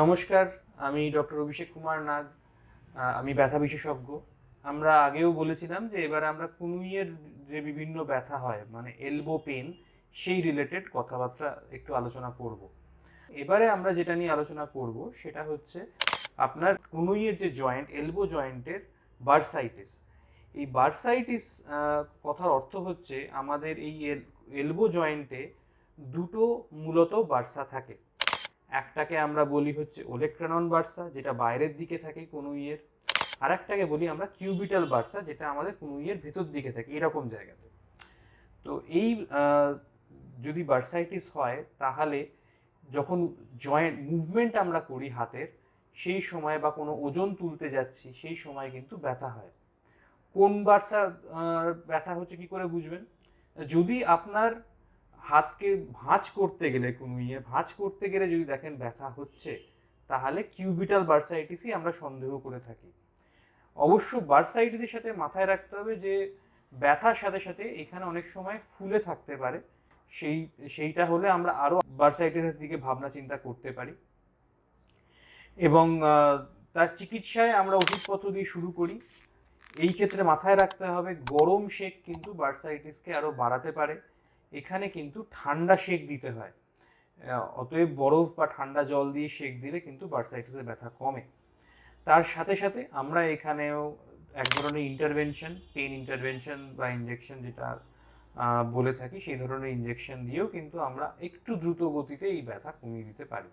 নমস্কার, আমি ডক্টর অভিষেক কুমার নাগ। আমি ব্যথা বিশেষজ্ঞ। আমরা আগেও বলেছিলাম যে এবারে আমরা কনুইয়ের যে বিভিন্ন ব্যথা হয় মানে এলবো পেন, সেই রিলেটেড কথাবার্তা একটু আলোচনা করব। এবারে আমরা যেটা নিয়ে আলোচনা করব সেটা হচ্ছে আপনার কনুইয়ের যে জয়েন্ট, এলবো জয়েন্টের বার্সাইটিস। এই বার্সাইটিস কথার অর্থ হচ্ছে আমাদের এই এলবো জয়েন্টে দুটো মূলত বার্সা থাকে। একটাকে আমরা বলি হচ্ছে ওলেক্রানন বার্সা, যেটা বাইরের দিকে থাকে কনুইয়ের। আর একটাকে বলি আমরা কিউবিটাল বার্সা, যেটা আমাদের কনুইয়ের ভেতর দিকে থাকে এরকম জায়গাতে। তো এই যদি বার্সাইটিস হয় তাহলে যখন জয়েন্ট মুভমেন্ট আমরা করি হাতের, সেই সময় বা কোনো ওজন তুলতে যাচ্ছি সেই সময় কিন্তু ব্যথা হয়। কোন বার্সা ব্যথা হচ্ছে কি করে বুঝবেন? যদি আপনার হাতকে ভাঁজ করতে গেলে, কনুইয়ে ভাঁজ করতে গেলে যদি দেখেন ব্যথা হচ্ছে, তাহলে কিউবিটাল বার্সাইটিসই আমরা সন্দেহ করে থাকি। অবশ্য বার্সাইটিসের সাথে মাথায় রাখতে হবে যে ব্যথার সাথে সাথে এখানে অনেক সময় ফুলে থাকতে পারে। সেইটা হলে আমরা আরও বার্সাইটিসের দিকে ভাবনা চিন্তা করতে পারি। এবং তার চিকিৎসায় আমরা ওষুধপত্র দিয়ে শুরু করি। এই ক্ষেত্রে মাথায় রাখতে হবে গরম সেক কিন্তু বার্সাইটিসকে আরও বাড়াতে পারে। এখানে কিন্তু ঠান্ডা সেক দিতে হয়। অতএব বরফ বা ঠান্ডা জল দিয়ে সেক দিলে কিন্তু বার্সাইটিসের ব্যথা কমে। তার সাথে সাথে আমরা এখানেও এক ধরনের ইন্টারভেনশন, পেন ইন্টারভেনশন বা ইনজেকশন যেটা বলে থাকি, সেই ধরনের ইনজেকশন দিয়েও কিন্তু আমরা একটু দ্রুত গতিতে এই ব্যথা কমিয়ে দিতে পারি।